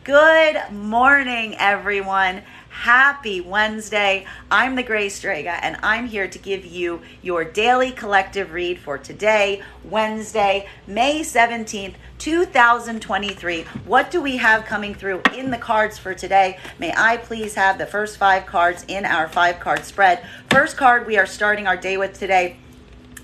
Good morning, everyone. Happy Wednesday. I'm the Gray Strega, and I'm here to give you your daily collective read for today, Wednesday, May 17th, 2023. What do we have coming through in the cards for today? May I please have the first 5 cards in our 5-card spread. First card we are starting our day with today.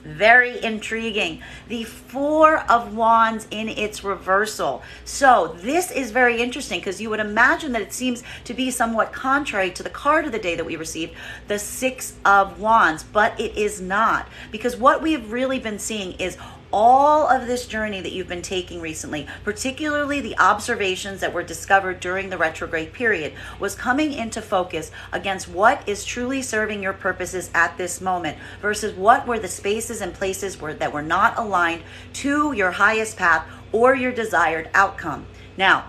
Very intriguing. The 4 of Wands in its reversal. So this is very interesting because you would imagine that it seems to be somewhat contrary to the card of the day that we received, the 6 of Wands, but it is not, because what we have really been seeing is all of this journey that you've been taking recently, particularly the observations that were discovered during the retrograde period, was coming into focus against what is truly serving your purposes at this moment versus what were the spaces and places that were not aligned to your highest path or your desired outcome. Now,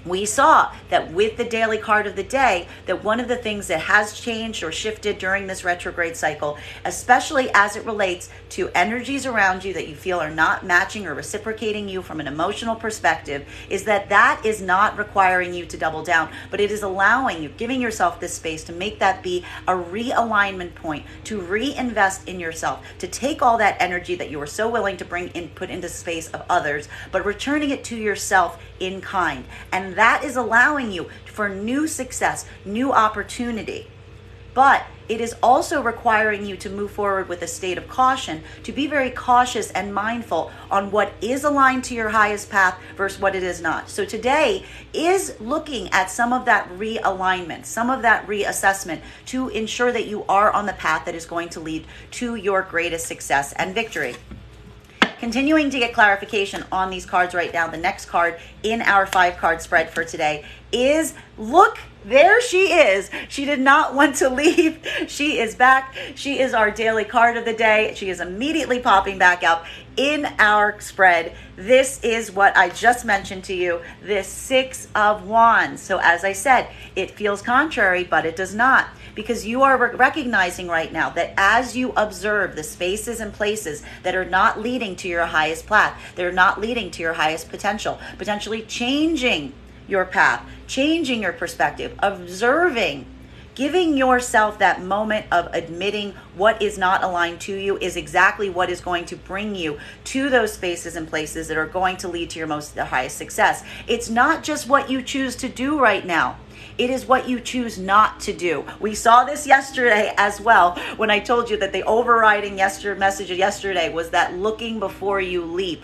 we saw that with the daily card of the day, that one of the things that has changed or shifted during this retrograde cycle, especially as it relates to energies around you that you feel are not matching or reciprocating you from an emotional perspective, is that is not requiring you to double down, but it is allowing you, giving yourself this space to make that be a realignment point, to reinvest in yourself, to take all that energy that you were so willing to put into space of others, but returning it to yourself in kind. And that is allowing you for new success, new opportunity. But it is also requiring you to move forward with a state of caution, to be very cautious and mindful on what is aligned to your highest path versus what it is not. So today is looking at some of that realignment, some of that reassessment to ensure that you are on the path that is going to lead to your greatest success and victory. Continuing to get clarification on these cards right now, the next card in our 5-card spread for today is, look, there she is. She did not want to leave. She is back. She is our daily card of the day. She is immediately popping back up in our spread. This is what I just mentioned to you, this 6 of Wands. So as I said, it feels contrary, but it does not, because you are recognizing right now that as you observe the spaces and places that are not leading to your highest path, they're not leading to your highest potential, potentially changing your path, changing your perspective, observing, giving yourself that moment of admitting what is not aligned to you is exactly what is going to bring you to those spaces and places that are going to lead to the highest success. It's not just what you choose to do right now. It is what you choose not to do. We saw this yesterday as well when I told you that the overriding message yesterday was that looking before you leap.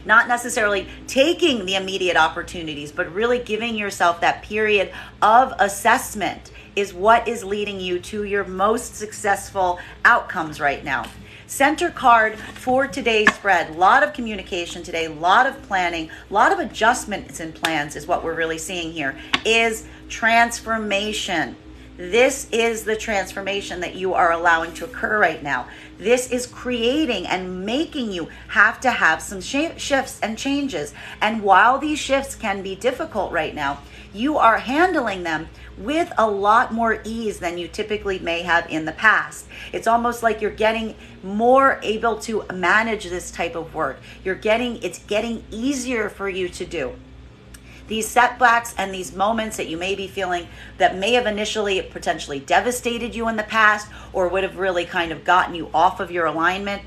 Not necessarily taking the immediate opportunities, but really giving yourself that period of assessment is what is leading you to your most successful outcomes right now. Center card for today's spread. A lot of communication today, a lot of planning, a lot of adjustments and plans is what we're really seeing here, is transformation. This is the transformation that you are allowing to occur right now. This is creating and making you have to have some shifts and changes. And while these shifts can be difficult right now, you are handling them with a lot more ease than you typically may have in the past. It's almost like you're getting more able to manage this type of work. It's getting easier for you to do. These setbacks and these moments that you may be feeling that may have initially potentially devastated you in the past or would have really kind of gotten you off of your alignment,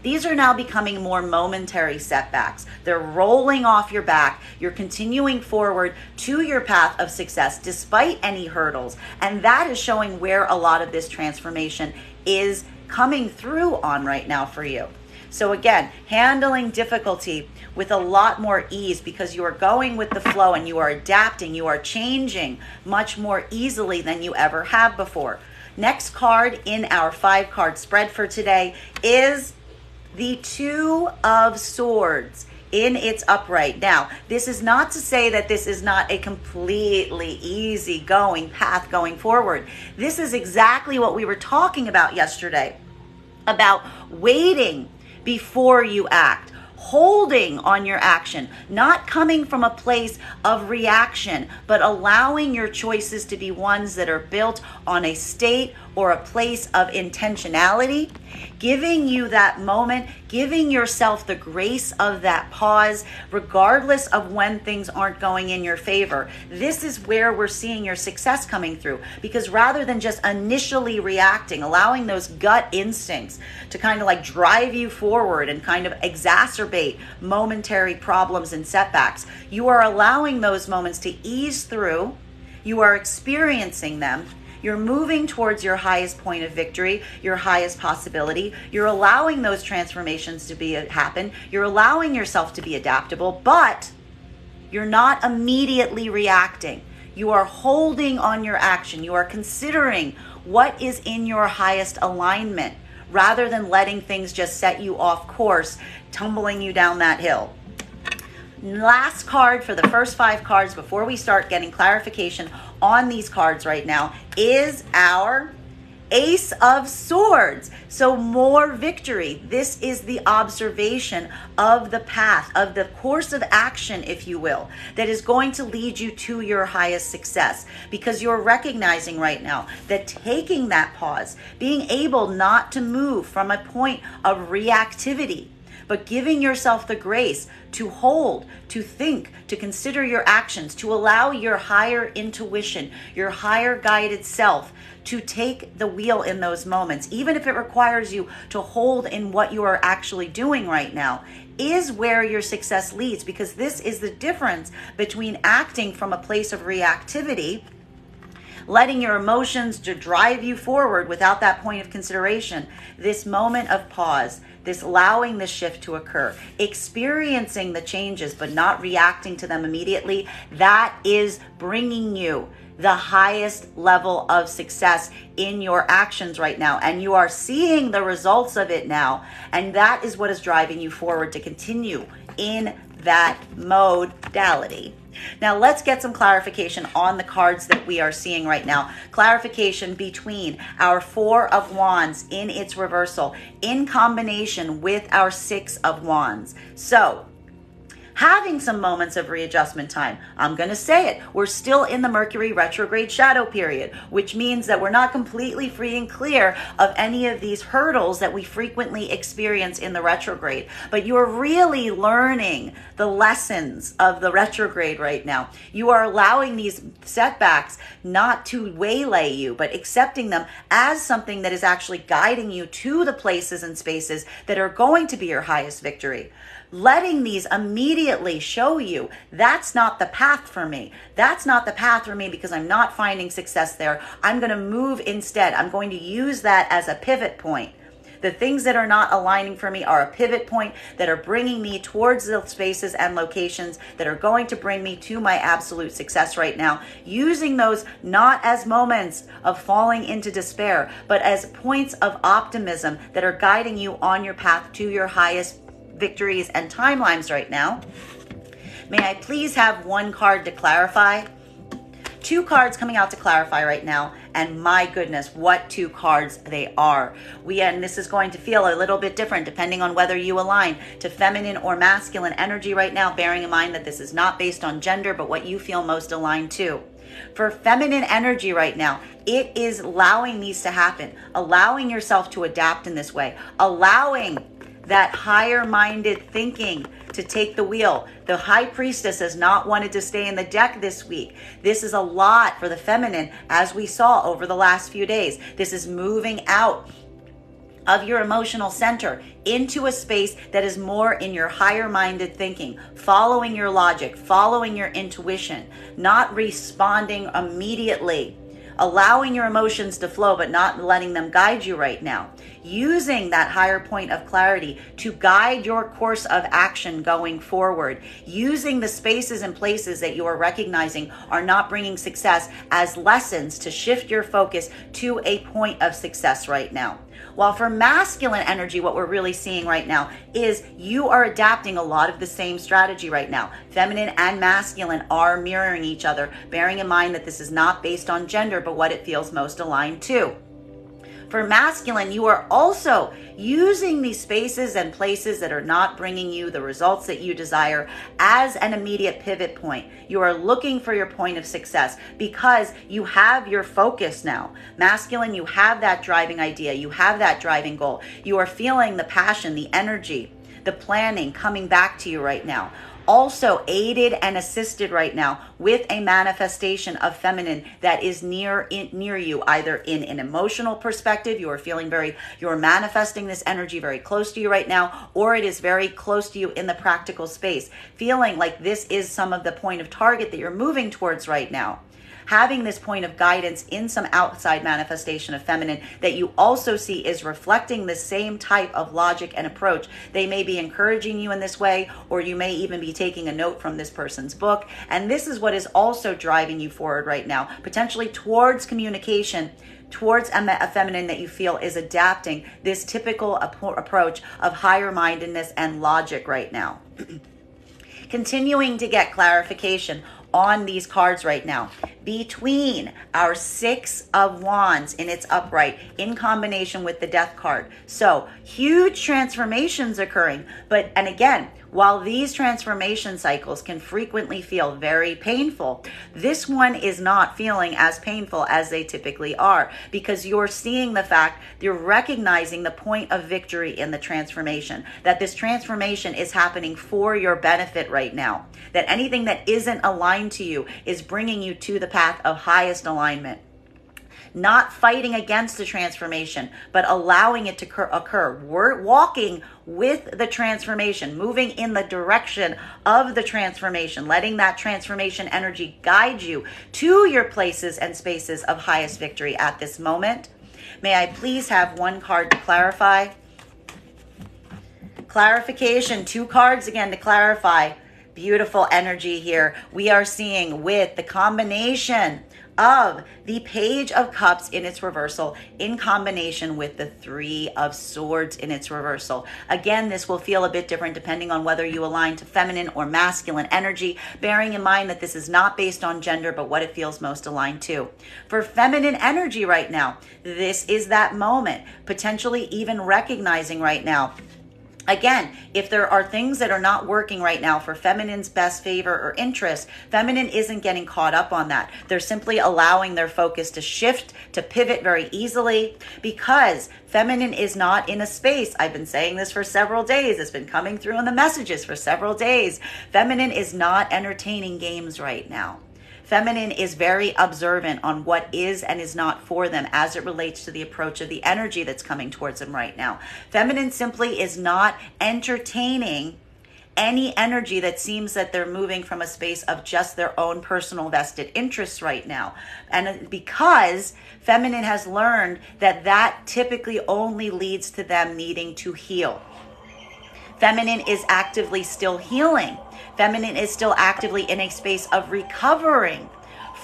these are now becoming more momentary setbacks. They're rolling off your back. You're continuing forward to your path of success despite any hurdles. And that is showing where a lot of this transformation is coming through on right now for you. So again, handling difficulty with a lot more ease because you are going with the flow and you are adapting, you are changing much more easily than you ever have before. Next card in our 5-card spread for today is the 2 of Swords in its upright. Now, this is not to say that this is not a completely easy going path going forward. This is exactly what we were talking about yesterday, about waiting before you act, holding on your action, not coming from a place of reaction, but allowing your choices to be ones that are built on a state or a place of intentionality, giving you that moment, giving yourself the grace of that pause, regardless of when things aren't going in your favor. This is where we're seeing your success coming through, because rather than just initially reacting, allowing those gut instincts to kind of like drive you forward and kind of exacerbate momentary problems and setbacks, you are allowing those moments to ease through. You are experiencing them. You're moving towards your highest point of victory, your highest possibility. You're allowing those transformations to happen. You're allowing yourself to be adaptable, but you're not immediately reacting. You are holding on your action. You are considering what is in your highest alignment rather than letting things just set you off course, tumbling you down that hill. Last card for the first 5 cards before we start getting clarification on these cards right now is our Ace of Swords. So more victory. This is the observation of the path, of the course of action, if you will, that is going to lead you to your highest success, because you're recognizing right now that taking that pause, being able not to move from a point of reactivity, but giving yourself the grace to hold, to think, to consider your actions, to allow your higher intuition, your higher guided self to take the wheel in those moments, even if it requires you to hold in what you are actually doing right now, is where your success leads, because this is the difference between acting from a place of reactivity, letting your emotions to drive you forward without that point of consideration, this moment of pause, this allowing the shift to occur, experiencing the changes but not reacting to them immediately. That is bringing you the highest level of success in your actions right now, and you are seeing the results of it now, and that is what is driving you forward to continue in that modality. Now let's get some clarification on the cards that we are seeing right now. Clarification between our 4 of Wands in its reversal in combination with our 6 of Wands. So having some moments of readjustment time. I'm going to say it. We're still in the Mercury retrograde shadow period, which means that we're not completely free and clear of any of these hurdles that we frequently experience in the retrograde. But you're really learning the lessons of the retrograde right now. You are allowing these setbacks not to waylay you, but accepting them as something that is actually guiding you to the places and spaces that are going to be your highest victory. Letting these immediately show you that's not the path for me. That's not the path for me because I'm not finding success there. I'm going to move instead. I'm going to use that as a pivot point. The things that are not aligning for me are a pivot point that are bringing me towards the spaces and locations that are going to bring me to my absolute success right now. Using those not as moments of falling into despair, but as points of optimism that are guiding you on your path to your highest victories and timelines right now. May I please have 1 card to clarify? 2 cards coming out to clarify right now, and my goodness, what 2 cards they are. And this is going to feel a little bit different depending on whether you align to feminine or masculine energy right now, bearing in mind that this is not based on gender, but what you feel most aligned to. For feminine energy right now, it is allowing these to happen, allowing yourself to adapt in this way, allowing that higher minded thinking to take the wheel. The High Priestess has not wanted to stay in the deck this week. This is a lot for the feminine, as we saw over the last few days. This is moving out of your emotional center into a space that is more in your higher minded thinking, following your logic, following your intuition, not responding immediately, allowing your emotions to flow, but not letting them guide you right now. Using that higher point of clarity to guide your course of action going forward. Using the spaces and places that you are recognizing are not bringing success as lessons to shift your focus to a point of success right now. While for masculine energy, what we're really seeing right now is you are adapting a lot of the same strategy right now. Feminine and masculine are mirroring each other, bearing in mind that this is not based on gender, but what it feels most aligned to. For masculine, you are also using these spaces and places that are not bringing you the results that you desire as an immediate pivot point. You are looking for your point of success because you have your focus now. Masculine, you have that driving idea. You have that driving goal. You are feeling the passion, the energy, the planning coming back to you right now. Also aided and assisted right now with a manifestation of feminine that is near you, either in an emotional perspective, you're manifesting this energy very close to you right now, or it is very close to you in the practical space, feeling like this is some of the point of target that you're moving towards right now. Having this point of guidance in some outside manifestation of feminine that you also see is reflecting the same type of logic and approach. They may be encouraging you in this way, or you may even be taking a note from this person's book. And this is what is also driving you forward right now, potentially towards communication, towards a feminine that you feel is adapting this typical approach of higher mindedness and logic right now. Continuing to get clarification on these cards right now between our Six of Wands in its upright in combination with the Death card. So huge transformations occurring, and again, while these transformation cycles can frequently feel very painful, this one is not feeling as painful as they typically are, because you're seeing the fact, you're recognizing the point of victory in the transformation, that this transformation is happening for your benefit right now, that anything that isn't aligned to you is bringing you to the path of highest alignment. Not fighting against the transformation, but allowing it to occur. We're walking with the transformation, moving in the direction of the transformation, letting that transformation energy guide you to your places and spaces of highest victory at this moment. May I please have one card to clarify? Clarification, 2 cards again to clarify. Beautiful energy here. We are seeing with the combination of the Page of Cups in its reversal in combination with the 3 of Swords in its reversal. Again, this will feel a bit different depending on whether you align to feminine or masculine energy, bearing in mind that this is not based on gender, but what it feels most aligned to. For feminine energy right now, this is that moment, potentially even recognizing right now, again, if there are things that are not working right now for feminine's best favor or interest, feminine isn't getting caught up on that. They're simply allowing their focus to shift, to pivot very easily, because feminine is not in a space. I've been saying this for several days. It's been coming through in the messages for several days. Feminine is not entertaining games right now. Feminine is very observant on what is and is not for them as it relates to the approach of the energy that's coming towards them right now. Feminine simply is not entertaining any energy that seems that they're moving from a space of just their own personal vested interests right now. And because feminine has learned that that typically only leads to them needing to heal. Feminine is actively still healing. Feminine is still actively in a space of recovering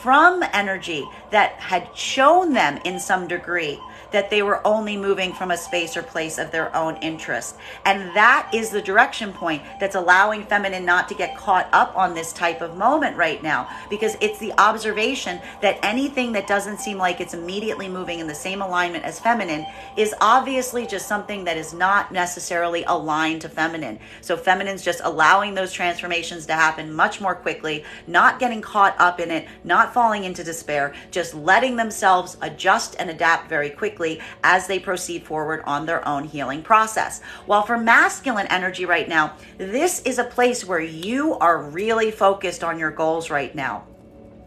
from energy that had shown them in some degree that they were only moving from a space or place of their own interest. And that is the direction point that's allowing feminine not to get caught up on this type of moment right now, because it's the observation that anything that doesn't seem like it's immediately moving in the same alignment as feminine is obviously just something that is not necessarily aligned to feminine. So feminine's just allowing those transformations to happen much more quickly, not getting caught up in it, not falling into despair, just letting themselves adjust and adapt very quickly as they proceed forward on their own healing process. While for masculine energy right now, this is a place where you are really focused on your goals right now.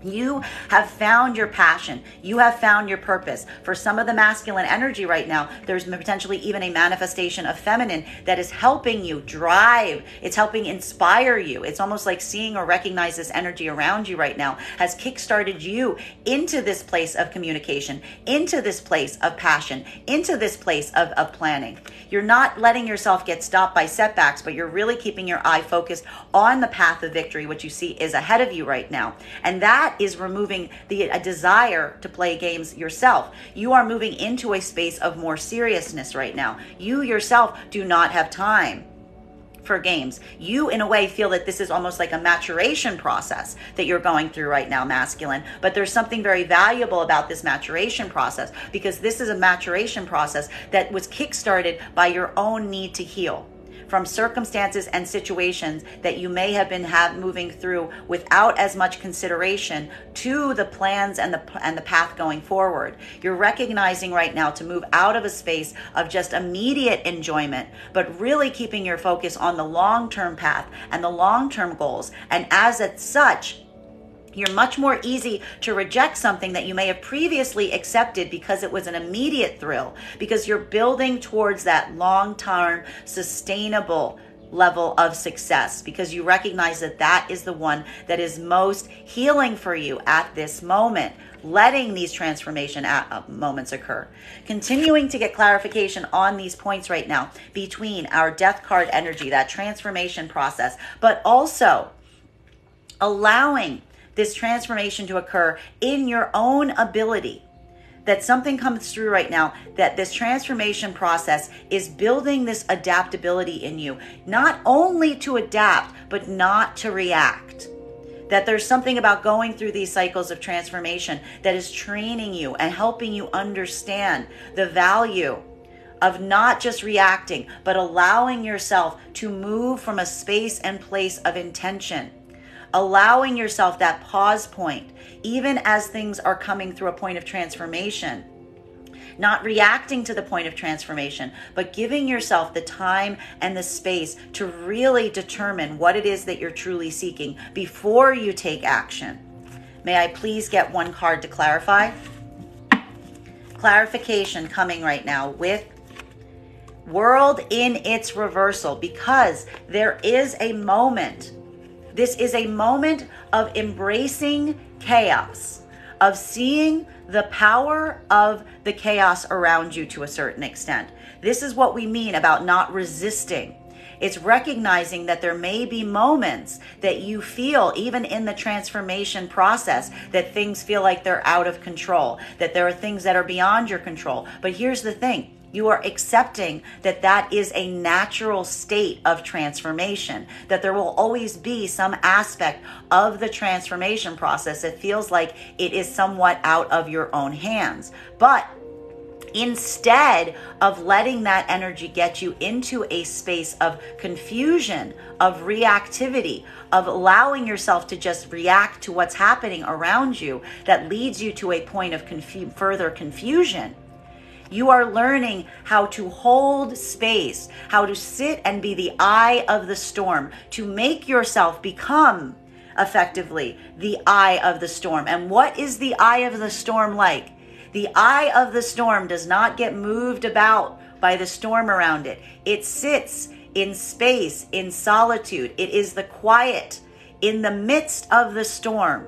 You have found your passion. You have found your purpose. For some of the masculine energy right now, there's potentially even a manifestation of feminine that is helping you drive. It's helping inspire you. It's almost like seeing or recognize this energy around you right now has kickstarted you into this place of communication, into this place of passion, into this place of planning. You're not letting yourself get stopped by setbacks, but you're really keeping your eye focused on the path of victory, which you see is ahead of you right now. And that is removing a desire to play games yourself. You are moving into a space of more seriousness right now. You yourself do not have time for games. You, in a way, feel that this is almost like a maturation process that you're going through right now, masculine. But there's something very valuable about this maturation process, because this is a maturation process that was kickstarted by your own need to heal from circumstances and situations that you may have been moving through without as much consideration to the plans and the path going forward. You're recognizing right now to move out of a space of just immediate enjoyment, but really keeping your focus on the long-term path and the long-term goals. And as such, you're much more easy to reject something that you may have previously accepted because it was an immediate thrill, because you're building towards that long-term, sustainable level of success, because you recognize that that is the one that is most healing for you at this moment, letting these transformation moments occur. Continuing to get clarification on these points right now between our death card energy, that transformation process, but also allowing this transformation to occur in your own ability. That something comes through right now, that this transformation process is building this adaptability in you, not only to adapt, but not to react. That there's something about going through these cycles of transformation that is training you and helping you understand the value of not just reacting, but allowing yourself to move from a space and place of intention. Allowing yourself that pause point, even as things are coming through a point of transformation. Not reacting to the point of transformation, but giving yourself the time and the space to really determine what it is that you're truly seeking before you take action. May I please get one card to clarify? Clarification coming right now with World in its reversal, because there is a moment. This is a moment of embracing chaos, of seeing the power of the chaos around you to a certain extent. This is what we mean about not resisting. It's recognizing that there may be moments that you feel, even in the transformation process, that things feel like they're out of control, that there are things that are beyond your control. But here's the thing. You are accepting that that is a natural state of transformation, that there will always be some aspect of the transformation process that feels like it is somewhat out of your own hands. But instead of letting that energy get you into a space of confusion, of reactivity, of allowing yourself to just react to what's happening around you that leads you to a point of further confusion, you are learning how to hold space, how to sit and be the eye of the storm, to make yourself become effectively the eye of the storm. And what is the eye of the storm like? The eye of the storm does not get moved about by the storm around it. It sits in space, in solitude. It is the quiet in the midst of the storm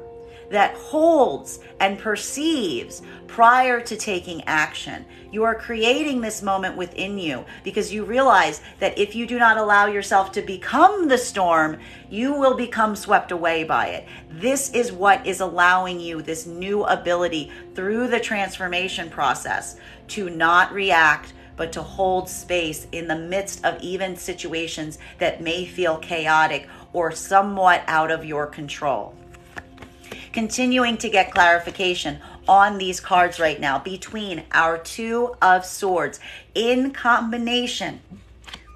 that holds and perceives prior to taking action. You are creating this moment within you because you realize that if you do not allow yourself to become the storm, you will become swept away by it. This is what is allowing you this new ability through the transformation process to not react, but to hold space in the midst of even situations that may feel chaotic or somewhat out of your control. Continuing to get clarification on these cards right now between our Two of Swords in combination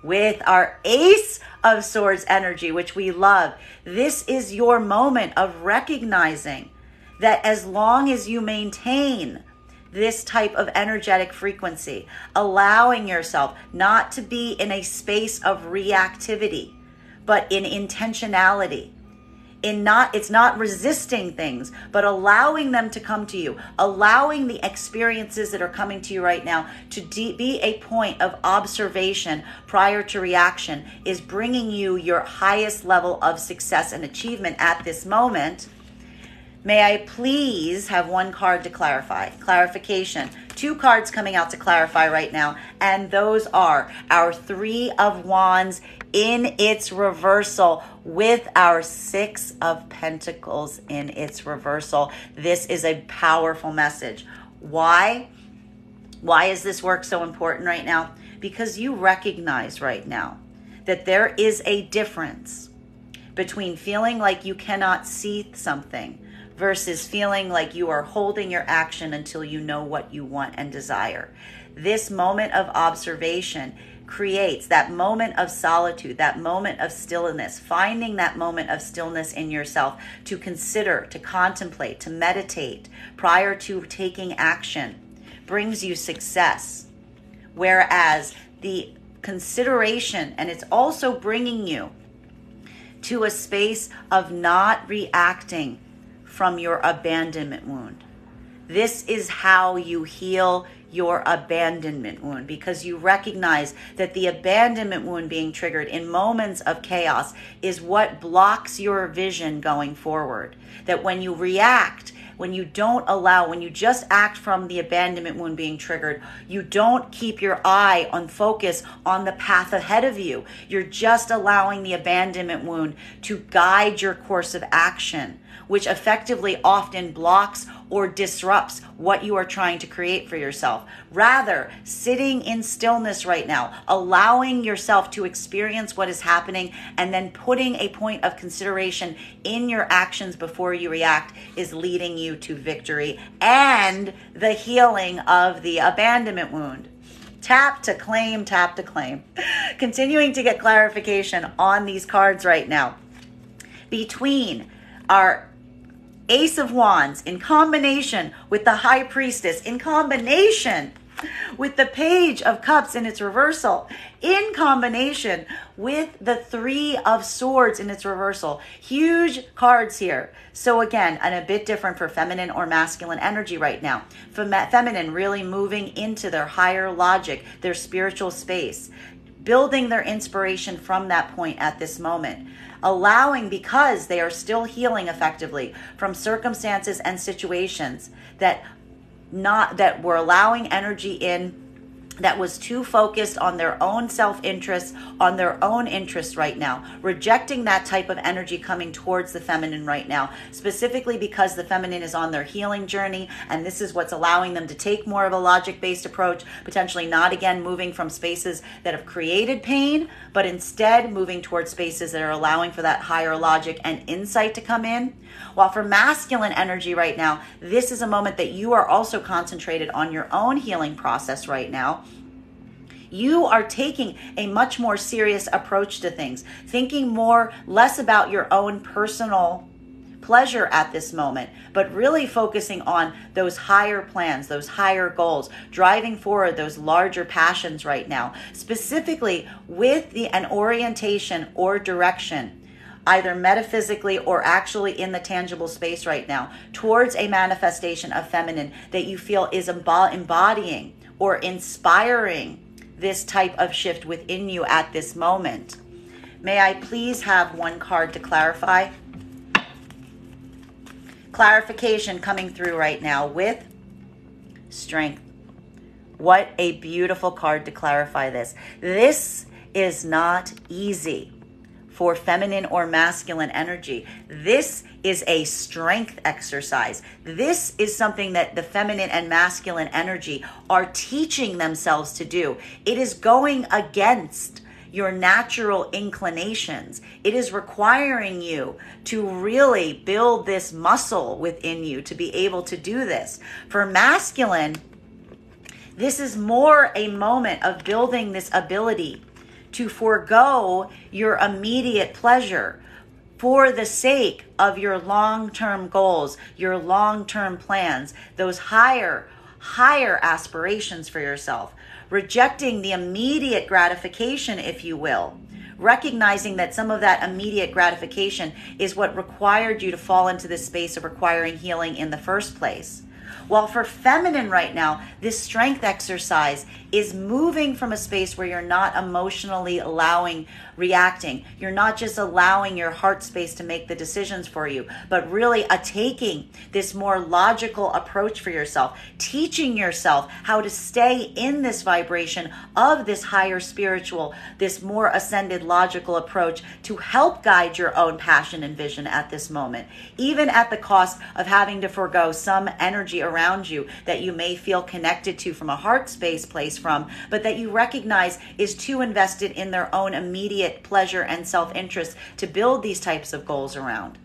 with our Ace of Swords energy, which we love. This is your moment of recognizing that as long as you maintain this type of energetic frequency, allowing yourself not to be in a space of reactivity, but in intentionality. It's not resisting things, but allowing them to come to you, allowing the experiences that are coming to you right now to be a point of observation prior to reaction is bringing you your highest level of success and achievement at this moment. May I please have one card to clarify? Clarification. Two cards coming out to clarify right now, and those are our Three of Wands in its reversal with our Six of Pentacles in its reversal. This is a powerful message. Why? Why is this work so important right now? Because you recognize right now that there is a difference between feeling like you cannot see something versus feeling like you are holding your action until you know what you want and desire. This moment of observation creates that moment of solitude, that moment of stillness, finding that moment of stillness in yourself to consider, to contemplate, to meditate prior to taking action brings you success. Whereas the consideration, and it's also bringing you to a space of not reacting from your abandonment wound. This is how you heal your abandonment wound, because you recognize that the abandonment wound being triggered in moments of chaos is what blocks your vision going forward. That when you react, when you don't allow, when you just act from the abandonment wound being triggered, you don't keep your eye on focus on the path ahead of you. You're just allowing the abandonment wound to guide your course of action, which effectively often blocks or disrupts what you are trying to create for yourself. Rather, sitting in stillness right now, allowing yourself to experience what is happening, and then putting a point of consideration in your actions before you react is leading you to victory and the healing of the abandonment wound. Tap to claim, tap to claim. Continuing to get clarification on these cards right now. Between our Ace of Wands in combination with the High Priestess, in combination with the Page of Cups in its reversal, in combination with the Three of Swords in its reversal. Huge cards here. So again, and a bit different for feminine or masculine energy right now. Feminine really moving into their higher logic, their spiritual space, building their inspiration from that point at this moment. Allowing, because they are still healing effectively from circumstances and situations that were allowing energy in that was too focused on their own self-interest, on their own interests right now, rejecting that type of energy coming towards the feminine right now, specifically because the feminine is on their healing journey, and this is what's allowing them to take more of a logic-based approach, potentially not again moving from spaces that have created pain, but instead moving towards spaces that are allowing for that higher logic and insight to come in. While for masculine energy right now, this is a moment that you are also concentrated on your own healing process right now. You are taking a much more serious approach to things, thinking less about your own personal pleasure at this moment, but really focusing on those higher plans, those higher goals, driving forward those larger passions right now, specifically with an orientation or direction, either metaphysically or actually in the tangible space right now, towards a manifestation of feminine that you feel is embodying or inspiring this type of shift within you at this moment. May I please have one card to clarify? Clarification coming through right now with Strength. What a beautiful card to clarify this. This is not easy for feminine or masculine energy. This is a strength exercise. This is something that the feminine and masculine energy are teaching themselves to do. It is going against your natural inclinations. It is requiring you to really build this muscle within you to be able to do this. For masculine, this is more a moment of building this ability to forego your immediate pleasure for the sake of your long-term goals, your long-term plans, those higher aspirations for yourself, rejecting the immediate gratification, if you will, recognizing that some of that immediate gratification is what required you to fall into this space of requiring healing in the first place. While for feminine right now, this strength exercise is moving from a space where you're not emotionally reacting. You're not just allowing your heart space to make the decisions for you, but really taking this more logical approach for yourself, teaching yourself how to stay in this vibration of this higher spiritual, this more ascended logical approach to help guide your own passion and vision at this moment, even at the cost of having to forego some energy energy around you that you may feel connected to from a heart space place from, but that you recognize is too invested in their own immediate pleasure and self-interest to build these types of goals around.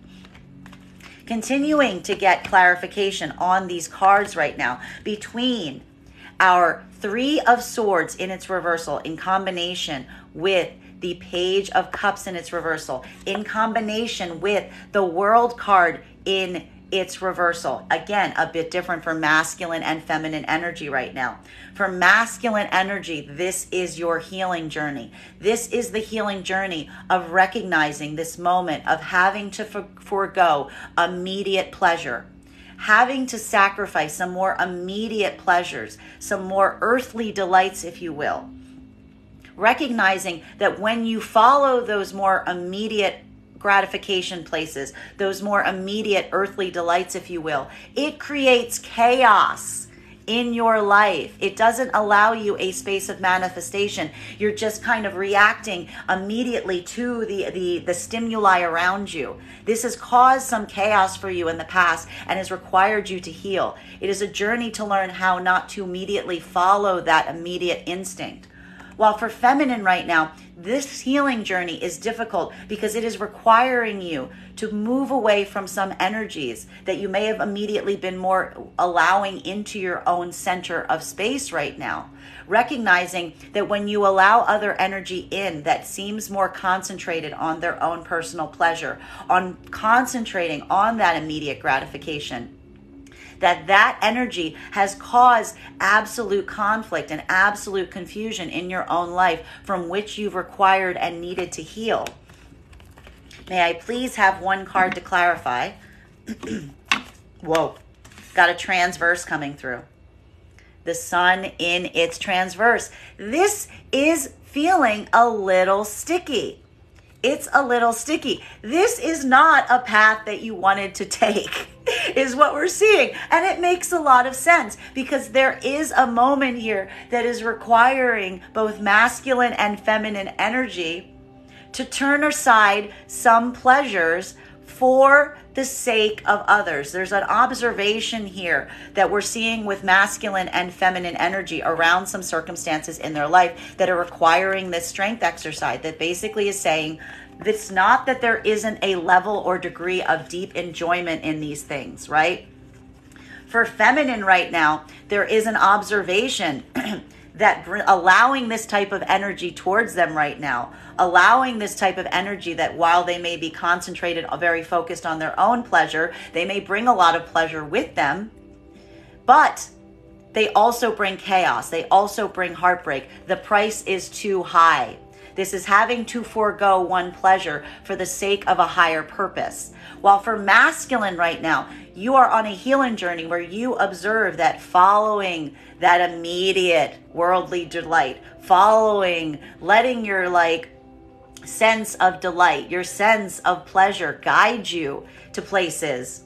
Continuing to get clarification on these cards right now between our Three of Swords in its reversal in combination with the Page of Cups in its reversal, in combination with the World card in its reversal. Again, a bit different for masculine and feminine energy right now. For masculine energy, this is your healing journey. This is the healing journey of recognizing this moment of having to forego immediate pleasure, having to sacrifice some more immediate pleasures, some more earthly delights, if you will. Recognizing that when you follow those more immediate gratification places, those more immediate earthly delights, if you will, it creates chaos in your life. It doesn't allow you a space of manifestation. You're just kind of reacting immediately to the stimuli around you. This has caused some chaos for you in the past and has required you to heal. It is a journey to learn how not to immediately follow that immediate instinct. While for feminine right now, this healing journey is difficult because it is requiring you to move away from some energies that you may have immediately been more allowing into your own center of space right now. Recognizing that when you allow other energy in that seems more concentrated on their own personal pleasure, on concentrating on that immediate gratification, that energy has caused absolute conflict and absolute confusion in your own life from which you've required and needed to heal. May I please have one card to clarify? Whoa, got a transverse coming through. The Sun in its transverse. This is feeling a little sticky. It's a little sticky. This is not a path that you wanted to take, is what we're seeing. And it makes a lot of sense because there is a moment here that is requiring both masculine and feminine energy to turn aside some pleasures for the sake of others. There's an observation here that we're seeing with masculine and feminine energy around some circumstances in their life that are requiring this strength exercise that basically is saying it's not that there isn't a level or degree of deep enjoyment in these things, right? For feminine right now, there is an observation that allowing this type of energy towards them right now, allowing this type of energy that while they may be concentrated, very focused on their own pleasure, they may bring a lot of pleasure with them, but they also bring chaos. They also bring heartbreak. The price is too high. This is having to forego one pleasure for the sake of a higher purpose. While for masculine right now, you are on a healing journey where you observe that following that immediate worldly delight, following, letting your sense of delight, your sense of pleasure guide you to places.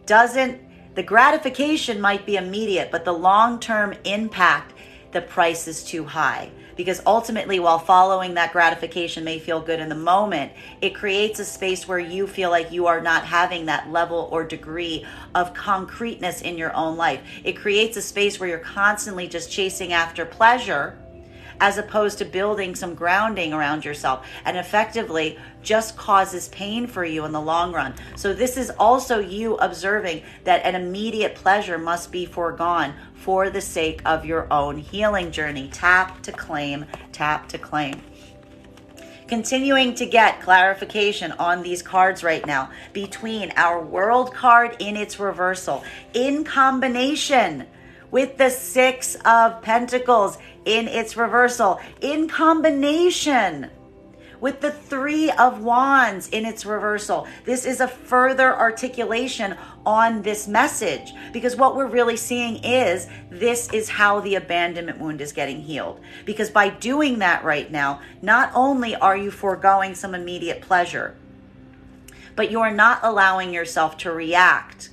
The gratification might be immediate, but the long-term impact, the price is too high. Because ultimately, while following that gratification may feel good in the moment, it creates a space where you feel like you are not having that level or degree of concreteness in your own life. It creates a space where you're constantly just chasing after pleasure as opposed to building some grounding around yourself, and effectively just causes pain for you in the long run. So this is also you observing that an immediate pleasure must be foregone for the sake of your own healing journey. Tap to claim, tap to claim. Continuing to get clarification on these cards right now between our World card in its reversal in combination with the Six of Pentacles in its reversal, in combination with the Three of Wands in its reversal. This is a further articulation on this message, because what we're really seeing is this is how the abandonment wound is getting healed. Because by doing that right now, not only are you foregoing some immediate pleasure, but you are not allowing yourself to react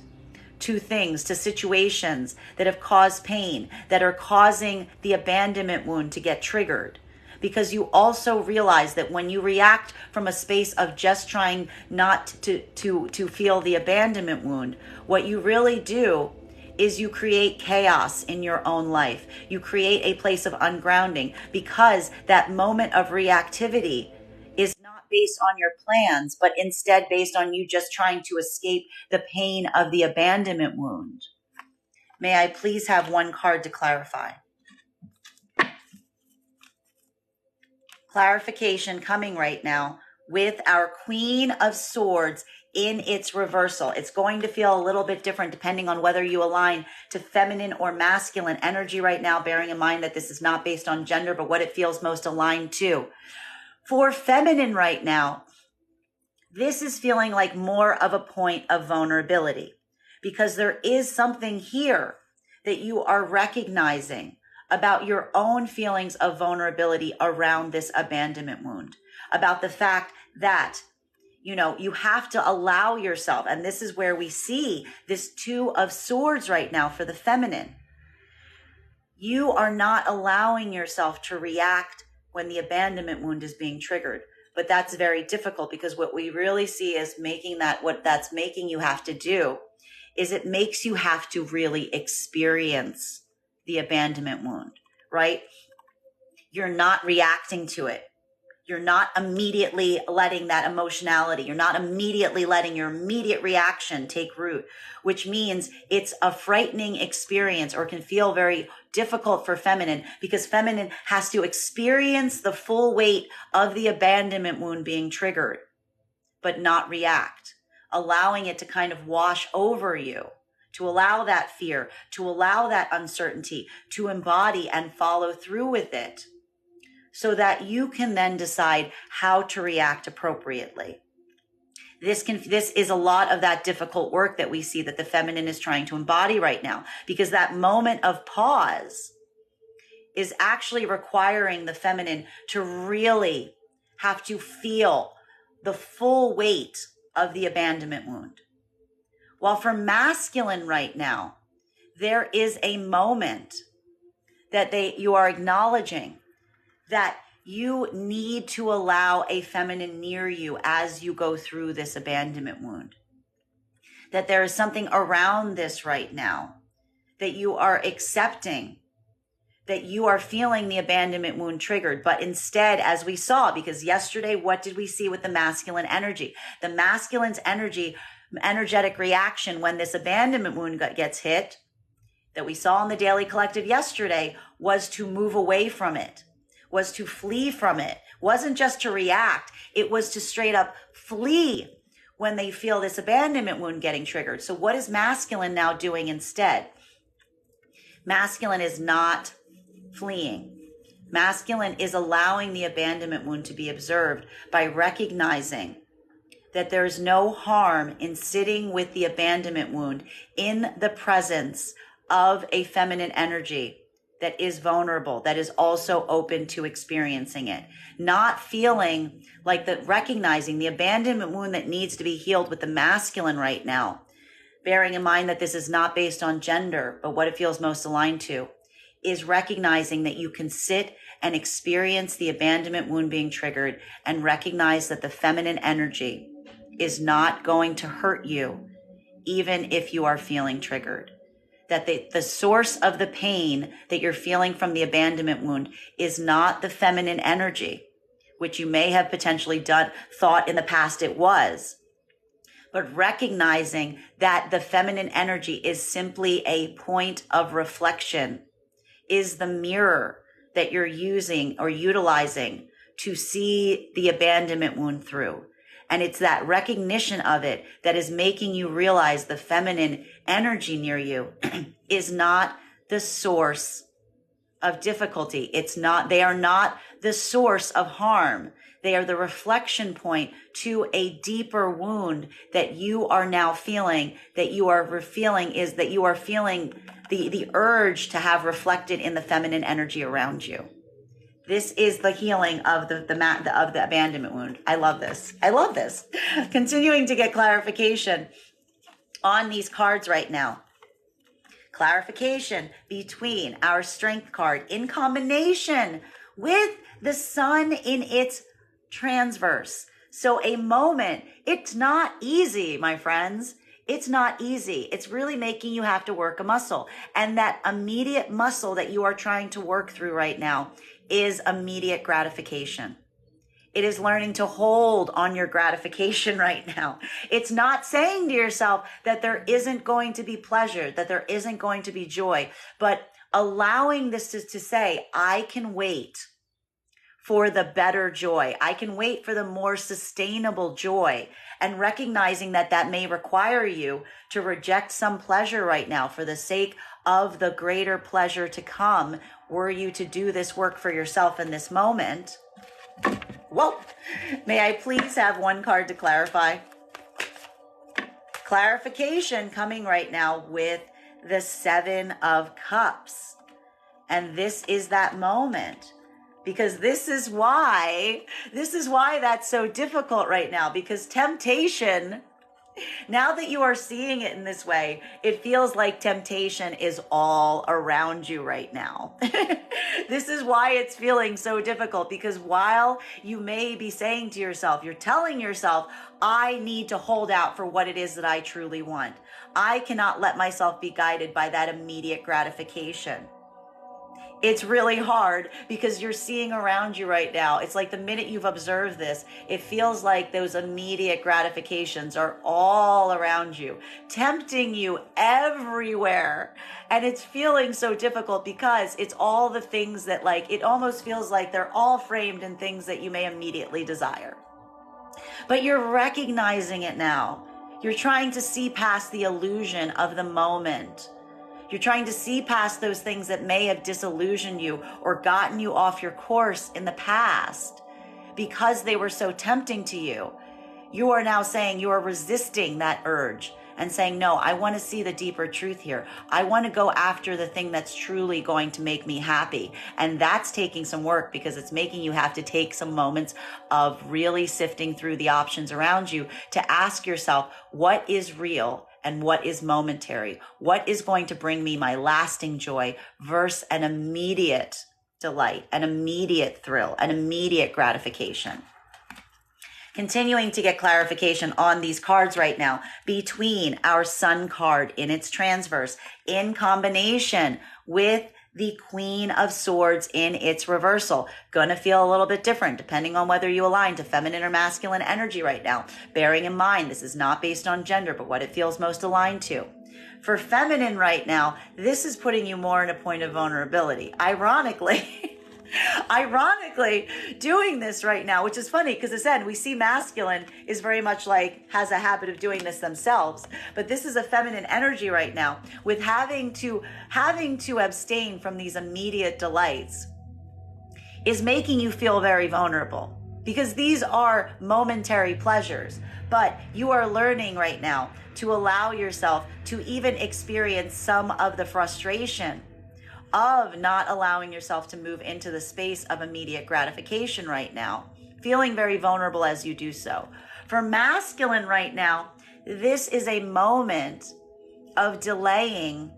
to things, to situations that have caused pain, that are causing the abandonment wound to get triggered. Because you also realize that when you react from a space of just trying not to feel the abandonment wound, what you really do is you create chaos in your own life. You create a place of ungrounding because that moment of reactivity is not based on your plans, but instead based on you just trying to escape the pain of the abandonment wound. May I please have one card to clarify? Clarification coming right now with our Queen of Swords in its reversal. It's going to feel a little bit different depending on whether you align to feminine or masculine energy right now, bearing in mind that this is not based on gender, but what it feels most aligned to. For feminine right now, this is feeling like more of a point of vulnerability because there is something here that you are recognizing about your own feelings of vulnerability around this abandonment wound, about the fact that, you have to allow yourself. And this is where we see this Two of Swords right now for the feminine. You are not allowing yourself to react when the abandonment wound is being triggered. But that's very difficult because what we really see is what that's making you have to do is it makes you have to really experience the abandonment wound, right? You're not reacting to it. You're not immediately letting that emotionality, you're not immediately letting your immediate reaction take root, which means it's a frightening experience or can feel very difficult for feminine because feminine has to experience the full weight of the abandonment wound being triggered, but not react, allowing it to kind of wash over you, to allow that fear, to allow that uncertainty, to embody and follow through with it so that you can then decide how to react appropriately. This is a lot of that difficult work that we see that the feminine is trying to embody right now, because that moment of pause is actually requiring the feminine to really have to feel the full weight of the abandonment wound. While for masculine right now, there is a moment that you are acknowledging that you need to allow a feminine near you as you go through this abandonment wound. That there is something around this right now that you are accepting, that you are feeling the abandonment wound triggered. But instead, as we saw, because yesterday, what did we see with the masculine energy? The masculine's energetic reaction when this abandonment wound gets hit, that we saw in the Daily Collective yesterday, was to move away from it, was to flee from it. Wasn't just to react, it was to straight up flee when they feel this abandonment wound getting triggered. So what is masculine now doing instead? Masculine is not fleeing. Masculine is allowing the abandonment wound to be observed by recognizing that there's no harm in sitting with the abandonment wound in the presence of a feminine energy that is vulnerable, that is also open to experiencing it. Not feeling like recognizing the abandonment wound that needs to be healed with the masculine right now, bearing in mind that this is not based on gender, but what it feels most aligned to, is recognizing that you can sit and experience the abandonment wound being triggered and recognize that the feminine energy is not going to hurt you, even if you are feeling triggered. That the source of the pain that you're feeling from the abandonment wound is not the feminine energy, which you may have potentially thought in the past it was, but recognizing that the feminine energy is simply a point of reflection, is the mirror that you're using or utilizing to see the abandonment wound through. And it's that recognition of it that is making you realize the feminine energy near you is not the source of difficulty. They are not the source of harm. They are the reflection point to a deeper wound that you are now feeling, that you are feeling is that you are feeling the urge to have reflected in the feminine energy around you. This is the healing of the abandonment wound. I love this. Continuing to get clarification on these cards right now. Clarification between our strength card in combination with the sun in its transverse. So a moment, it's not easy, my friends. It's not easy. It's really making you have to work a muscle. And that immediate muscle that you are trying to work through right now is immediate gratification. It is learning to hold on your gratification right now. It's not saying to yourself that there isn't going to be pleasure, that there isn't going to be joy, but allowing this to say, I can wait for the better joy. I can wait for the more sustainable joy, and recognizing that that may require you to reject some pleasure right now for the sake of the greater pleasure to come were you to do this work for yourself in this moment. Whoa, may I please have one card to clarify? Clarification coming right now with the 7 of Cups. And this is that moment. Because this is why that's so difficult right now. Because temptation, now that you are seeing it in this way, it feels like temptation is all around you right now. This is why it's feeling so difficult, because while you may be saying to yourself, you're telling yourself, I need to hold out for what it is that I truly want. I cannot let myself be guided by that immediate gratification. It's really hard because you're seeing around you right now. It's like the minute you've observed this, it feels like those immediate gratifications are all around you, tempting you everywhere. And it's feeling so difficult because it's all the things that, like, it almost feels like they're all framed in things that you may immediately desire. But you're recognizing it now. You're trying to see past the illusion of the moment. You're trying to see past those things that may have disillusioned you or gotten you off your course in the past because they were so tempting to you. You are now saying you are resisting that urge and saying, no, I want to see the deeper truth here. I want to go after the thing that's truly going to make me happy. And that's taking some work because it's making you have to take some moments of really sifting through the options around you to ask yourself, what is real? And what is momentary? What is going to bring me my lasting joy versus an immediate delight, an immediate thrill, an immediate gratification? Continuing to get clarification on these cards right now between our Sun card in its transverse in combination with the Queen of Swords in its reversal. Gonna feel a little bit different depending on whether you align to feminine or masculine energy right now. Bearing in mind, this is not based on gender, but what it feels most aligned to. For feminine right now, this is putting you more in a point of vulnerability. Ironically, doing this right now, which is funny because as I said, we see masculine is very much like has a habit of doing this themselves. But this is a feminine energy right now with having to abstain from these immediate delights is making you feel very vulnerable because these are momentary pleasures. But you are learning right now to allow yourself to even experience some of the frustration of not allowing yourself to move into the space of immediate gratification right now, feeling very vulnerable as you do so. For masculine right now, this is a moment of delaying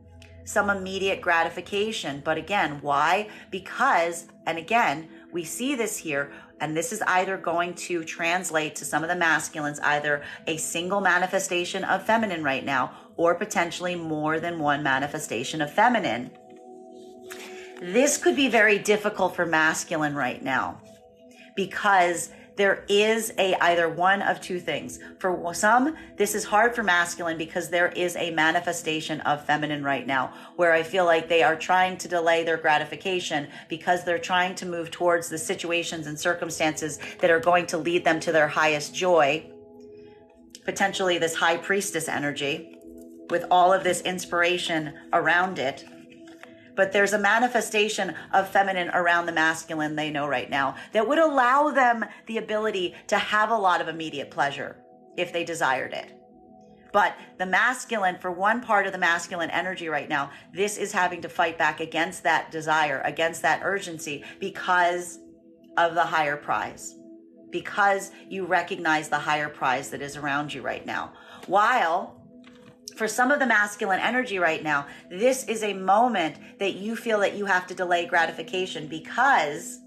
some immediate gratification. But again, why? Because, and again, we see this here, and this is either going to translate to some of the masculines, either a single manifestation of feminine right now, or potentially more than one manifestation of feminine. This could be very difficult for masculine right now because there is either one of two things. For some, this is hard for masculine because there is a manifestation of feminine right now where I feel like they are trying to delay their gratification because they're trying to move towards the situations and circumstances that are going to lead them to their highest joy, potentially this high priestess energy with all of this inspiration around it. But there's a manifestation of feminine around the masculine they know right now that would allow them the ability to have a lot of immediate pleasure if they desired it. But the masculine, for one part of the masculine energy right now, this is having to fight back against that desire, against that urgency because of the higher prize, because you recognize the higher prize that is around you right now. While for some of the masculine energy right now, this is a moment that you feel that you have to delay gratification because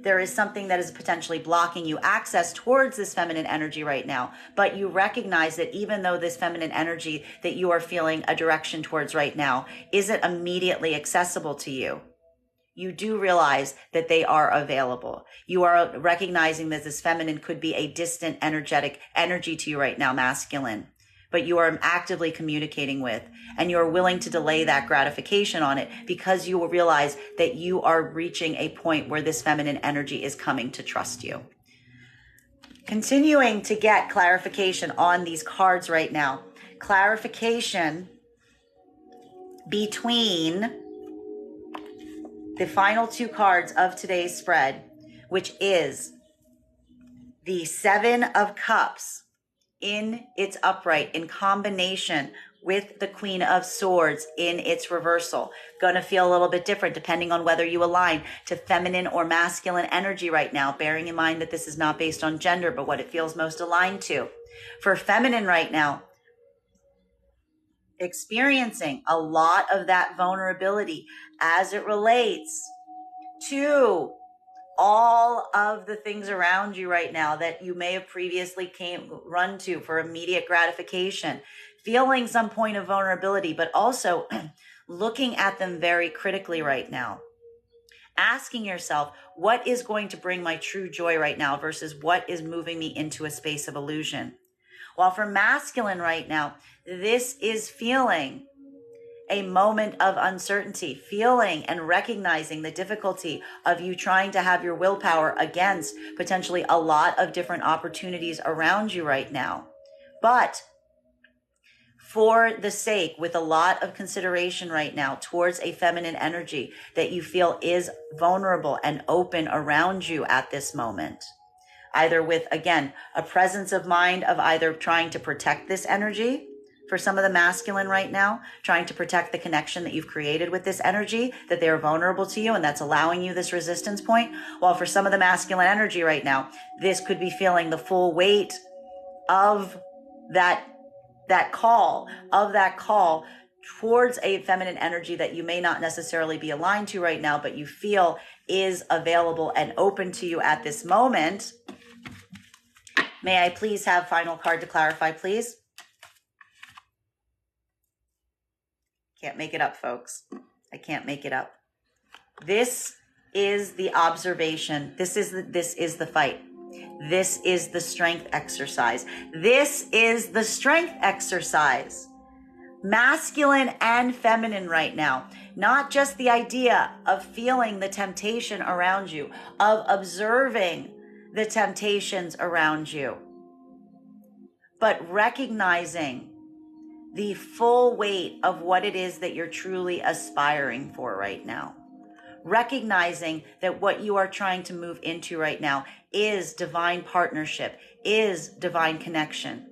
there is something that is potentially blocking you access towards this feminine energy right now, but you recognize that even though this feminine energy that you are feeling a direction towards right now isn't immediately accessible to you, you do realize that they are available. You are recognizing that this feminine could be a distant energetic energy to you right now, masculine, but you are actively communicating with, and you're willing to delay that gratification on it because you will realize that you are reaching a point where this feminine energy is coming to trust you. Continuing to get clarification on these cards right now. Clarification between the final two cards of today's spread, which is the Seven of Cups in its upright in combination with the Queen of Swords in its reversal. Going to feel a little bit different depending on whether you align to feminine or masculine energy right now, bearing in mind that this is not based on gender, but what it feels most aligned to. For feminine right now, experiencing a lot of that vulnerability as it relates to all of the things around you right now that you may have previously run to for immediate gratification, feeling some point of vulnerability, but also looking at them very critically right now. Asking yourself, what is going to bring my true joy right now versus what is moving me into a space of illusion? While for masculine right now, this is feeling a moment of uncertainty, feeling and recognizing the difficulty of you trying to have your willpower against potentially a lot of different opportunities around you right now. But for the sake, with a lot of consideration right now towards a feminine energy that you feel is vulnerable and open around you at this moment, either with, again, a presence of mind of either trying to protect this energy. For some of the masculine right now, trying to protect the connection that you've created with this energy, that they're vulnerable to you and that's allowing you this resistance point. While for some of the masculine energy right now, this could be feeling the full weight of that call towards a feminine energy that you may not necessarily be aligned to right now, but you feel is available and open to you at this moment. May I please have final card to clarify, please? Can't make it up, folks. I can't make it up. This is the observation. This is the fight. This is the strength exercise. This is the strength exercise. Masculine and feminine right now. Not just the idea of feeling the temptation around you, of observing the temptations around you, but recognizing the full weight of what it is that you're truly aspiring for right now. Recognizing that what you are trying to move into right now is divine partnership, is divine connection.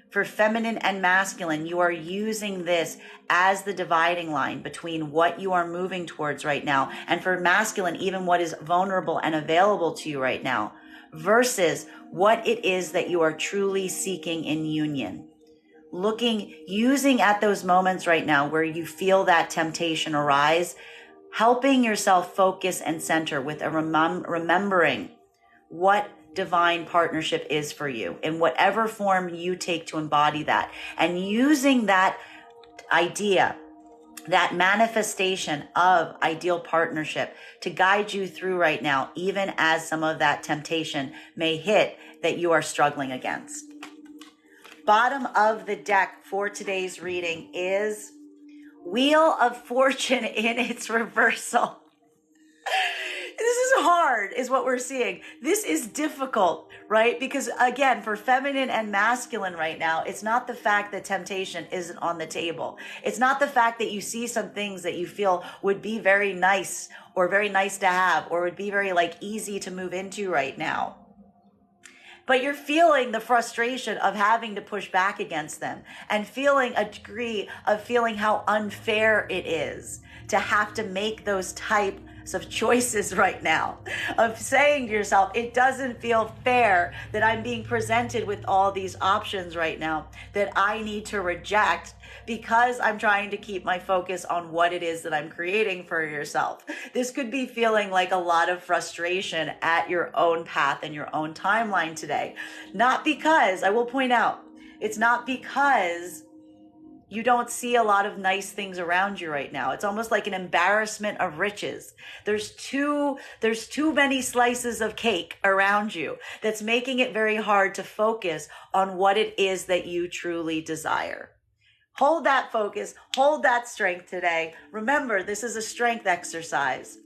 For feminine and masculine, you are using this as the dividing line between what you are moving towards right now. And for masculine, even what is vulnerable and available to you right now versus what it is that you are truly seeking in union. Using at those moments right now where you feel that temptation arise, helping yourself focus and center with a remembering what divine partnership is for you in whatever form you take to embody that, and using that idea, that manifestation of ideal partnership to guide you through right now, even as some of that temptation may hit that you are struggling against. Bottom of the deck for today's reading is Wheel of Fortune in its reversal. This is hard, is what we're seeing. This is difficult, right? Because again, for feminine and masculine right now, it's not the fact that temptation isn't on the table. It's not the fact that you see some things that you feel would be very nice or very nice to have or would be very easy to move into right now. But you're feeling the frustration of having to push back against them and feeling a degree of feeling how unfair it is to have to make those type of choices right now, of saying to yourself, it doesn't feel fair that I'm being presented with all these options right now that I need to reject because I'm trying to keep my focus on what it is that I'm creating for yourself. This could be feeling like a lot of frustration at your own path and your own timeline today. Not because, I will point out, it's not because you don't see a lot of nice things around you right now. It's almost like an embarrassment of riches. There's too many slices of cake around you that's making it very hard to focus on what it is that you truly desire. Hold that focus, hold that strength today. Remember, this is a strength exercise.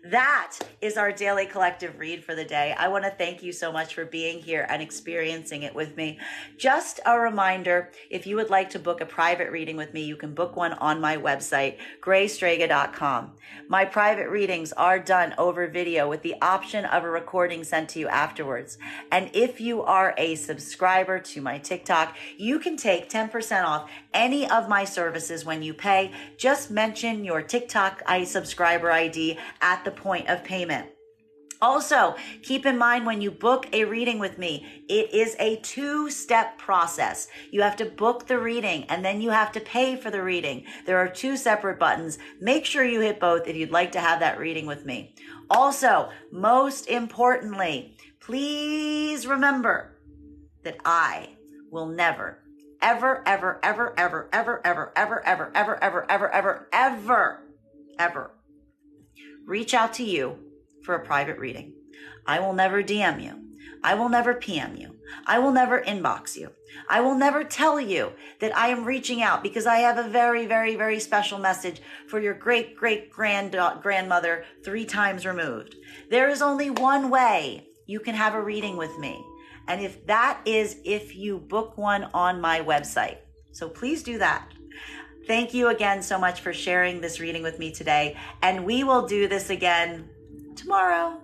That is our daily collective read for the day. I want to thank you so much for being here and experiencing it with me. Just a reminder, if you would like to book a private reading with me, you can book one on my website, graystrega.com. My private readings are done over video with the option of a recording sent to you afterwards. And if you are a subscriber to my TikTok, you can take 10% off any of my services when you pay. Just mention your TikTok subscriber ID at the point of payment. Also, keep in mind when you book a reading with me, it is a 2-step process. You have to book the reading and then you have to pay for the reading. There are 2 separate buttons. Make sure you hit both if you'd like to have that reading with me. Also, most importantly, please remember that I will never, ever, ever, ever, ever, ever, ever, ever, ever, ever, ever, ever, ever, ever, ever reach out to you for a private reading. I will never DM you. I will never PM you. I will never inbox you. I will never tell you that I am reaching out because I have a very, very, very special message for your great-great-grandmother 3 times removed. There is only one way you can have a reading with me. And if you book one on my website. So please do that. Thank you again so much for sharing this reading with me today. And we will do this again tomorrow.